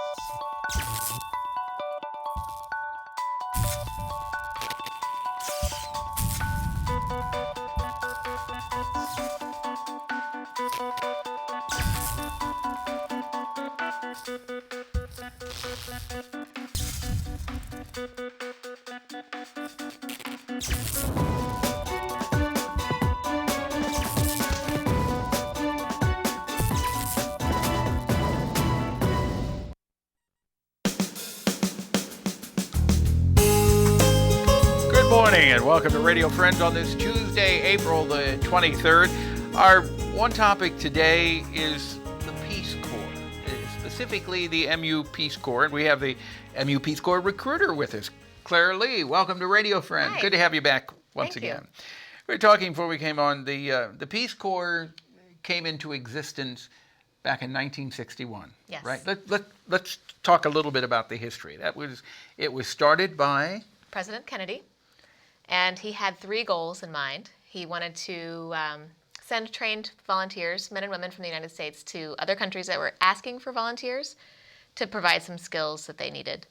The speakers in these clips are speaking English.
Good morning and welcome to Radio Friends on this Tuesday, April the 23rd. Our one topic today is the Peace Corps, specifically the MU Peace Corps. And we have the MU Peace Corps recruiter with us, Claire Lee. Welcome to Radio Friends. Hi. Good to have you back once Thank again. you. We were talking before we came on, the Peace Corps came into existence back in 1961. Yes. Right? Let's talk a little bit about the history. It was started by President Kennedy, and he had three goals in mind. He wanted to send trained volunteers, men and women from the United States, to other countries that were asking for volunteers to provide some skills that they needed.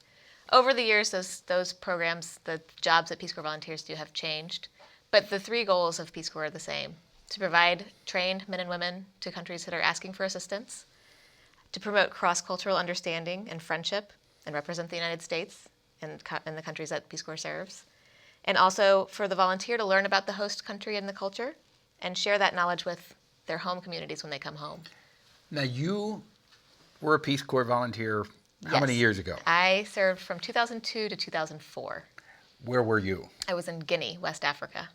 Over the years, those programs, the jobs that Peace Corps volunteers do have changed, but the three goals of Peace Corps are the same: to provide trained men and women to countries that are asking for assistance, to promote cross-cultural understanding and friendship and represent the United States in the countries that Peace Corps serves, and also for the volunteer to learn about the host country and the culture and share that knowledge with their home communities when they come home. Now, you were a Peace Corps volunteer how many Yes. years ago? I served from 2002 to 2004. Where were you? I was in Guinea, West Africa.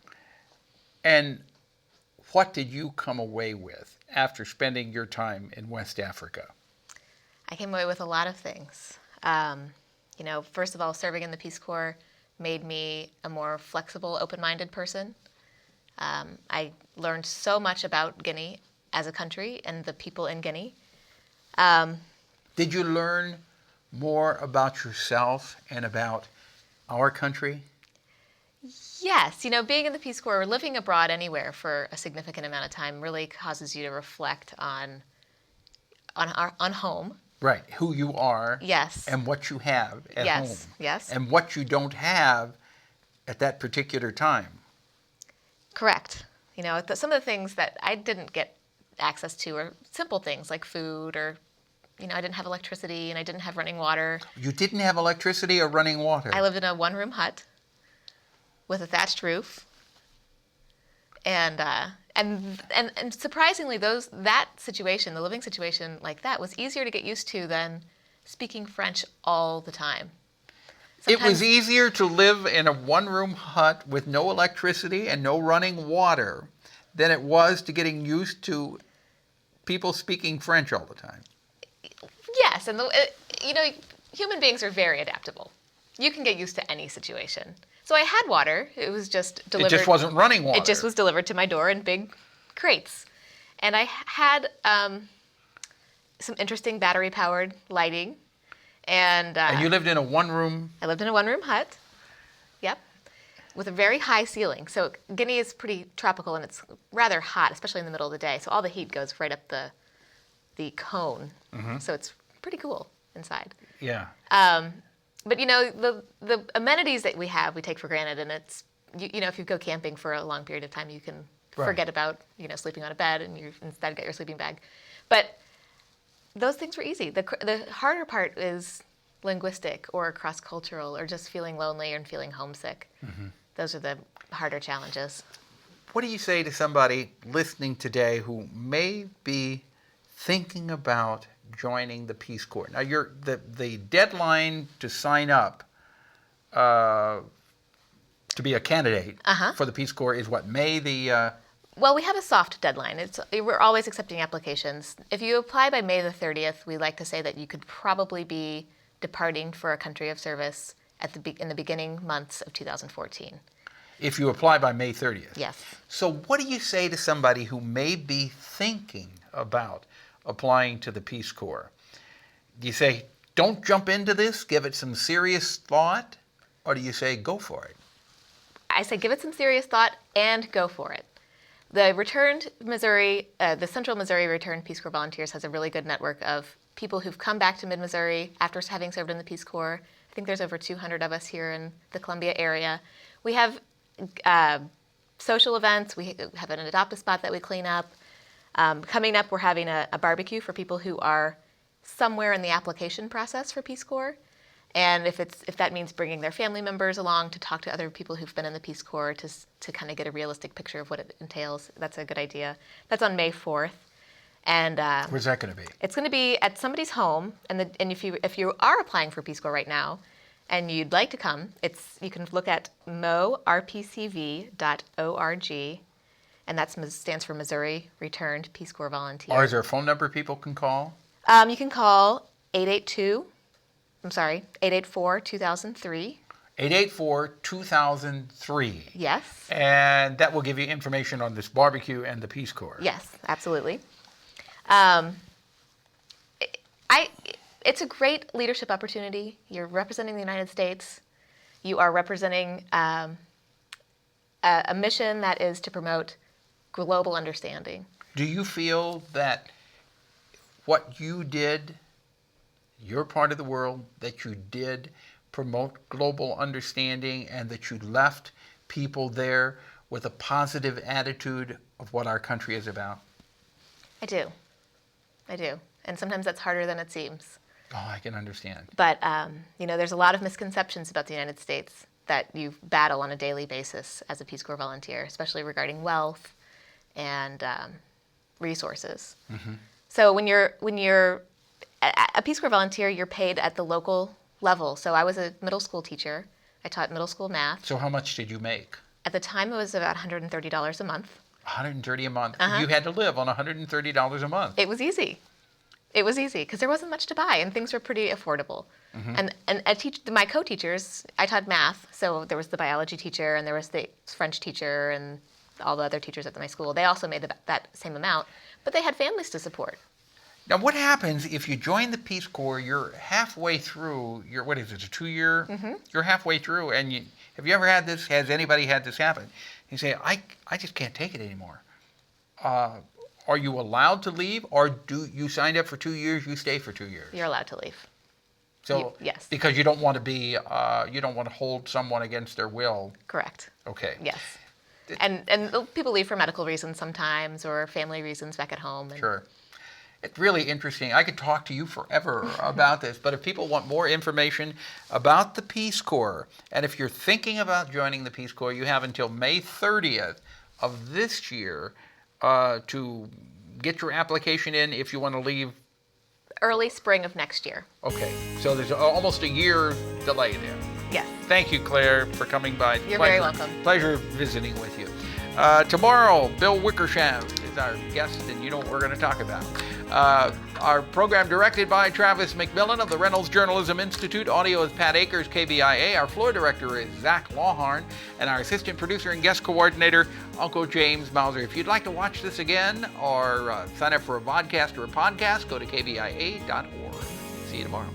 And what did you come away with after spending your time in West Africa? I came away with a lot of things. First of all, serving in the Peace Corps made me a more flexible, open-minded person. I learned so much about Guinea as a country and the people in Guinea. Did you learn more about yourself and about our country? Yes, being in the Peace Corps or living abroad anywhere for a significant amount of time really causes you to reflect on home. Right, who you are. Yes. And what you have at home. Yes. And what you don't have at that particular time. Correct. Some of the things that I didn't get access to are simple things like food, or, I didn't have electricity and I didn't have running water. You didn't have electricity or running water? I lived in a one-room hut with a thatched roof. And surprisingly, that situation, the living situation like that, was easier to get used to than speaking French all the time. It was easier to live in a one-room hut with no electricity and no running water than it was to getting used to people speaking French all the time. Yes, and human beings are very adaptable. You can get used to any situation. So I had water. It was just delivered. It just wasn't running water. It just was delivered to my door in big crates. And I had some interesting battery-powered lighting. And you lived in a one-room? I lived in a one-room hut, yep, with a very high ceiling. So Guinea is pretty tropical, and it's rather hot, especially in the middle of the day. So all the heat goes right up the cone. Mm-hmm. So it's pretty cool inside. Yeah. But the amenities that we have, we take for granted, and it's if you go camping for a long period of time, you can forget about sleeping on a bed, and you instead get your sleeping bag. But those things were easy. The harder part is linguistic or cross-cultural or just feeling lonely and feeling homesick. Mm-hmm. Those are the harder challenges. What do you say to somebody listening today who may be thinking about joining the Peace Corps? Now, the deadline to sign up to be a candidate for the Peace Corps is what, May the... Well, we have a soft deadline. We're always accepting applications. If you apply by May the 30th, we like to say that you could probably be departing for a country of service in the beginning months of 2014. If you apply by May 30th? Yes. So what do you say to somebody who may be thinking about applying to the Peace Corps? Do you say, don't jump into this, give it some serious thought, or do you say, go for it? I say give it some serious thought and go for it. the returned Missouri, the Central Missouri Returned Peace Corps Volunteers has a really good network of people who've come back to mid-Missouri after having served in the Peace Corps. I think there's over 200 of us here in the Columbia area. We have social events. We have an adopt a spot that we clean up. Coming up, we're having a barbecue for people who are somewhere in the application process for Peace Corps. And if that means bringing their family members along to talk to other people who've been in the Peace Corps to kind of get a realistic picture of what it entails, that's a good idea. That's on May 4th. And Where's that going to be? it's going to be at somebody's home. And if you are applying for Peace Corps right now and you'd like to come, you can look at morpcv.org, and that stands for Missouri Returned Peace Corps Volunteer. Or is there a phone number people can call? You can call 884-2003. 884-2003. Yes. And that will give you information on this barbecue and the Peace Corps. Yes, absolutely. It's a great leadership opportunity. You're representing the United States. You are representing a mission that is to promote global understanding. Do you feel that what you did, your part of the world, that you did promote global understanding and that you left people there with a positive attitude of what our country is about? I do. And sometimes that's harder than it seems. Oh, I can understand. But, there's a lot of misconceptions about the United States that you battle on a daily basis as a Peace Corps volunteer, especially regarding wealth and resources. Mm-hmm. So when you're a Peace Corps volunteer, you're paid at the local level. So I was a middle school teacher. I taught middle school math. So how much did you make? At the time, it was about $130 a month. $130 a month. Uh-huh. You had to live on $130 a month. It was easy. Because there wasn't much to buy and things were pretty affordable. Mm-hmm. And my co-teachers, I taught math, so there was the biology teacher and there was the French teacher and all the other teachers at my school. They also made that same amount, but they had families to support. Now, what happens if you join the Peace Corps? You're halfway through. What is it? A 2-year? Mm-hmm. You're halfway through, and have you ever had this? Has anybody had this happen? You say, I just can't take it anymore. Are you allowed to leave, or do you signed up for 2 years? You stay for 2 years. You're allowed to leave. So yes, because you don't want to be, you don't want to hold someone against their will. Correct. Okay. Yes. And people leave for medical reasons sometimes, or family reasons back at home. Sure. It's really interesting. I could talk to you forever about this, but if people want more information about the Peace Corps, and if you're thinking about joining the Peace Corps, you have until May 30th of this year to get your application in if you want to leave. Early spring of next year. Okay, so there's almost a year delay there. Yes. Thank you, Claire, for coming by. You're very welcome. Pleasure visiting with you. Tomorrow, Bill Wickersham is our guest, and you know what we're going to talk about. Our program directed by Travis McMillan of the Reynolds Journalism Institute. Audio is Pat Akers, KBIA. Our floor director is Zach Lawharn, and our assistant producer and guest coordinator, Uncle James Mauser. If you'd like to watch this again or sign up for a vodcast or a podcast, go to kbia.org. See you tomorrow.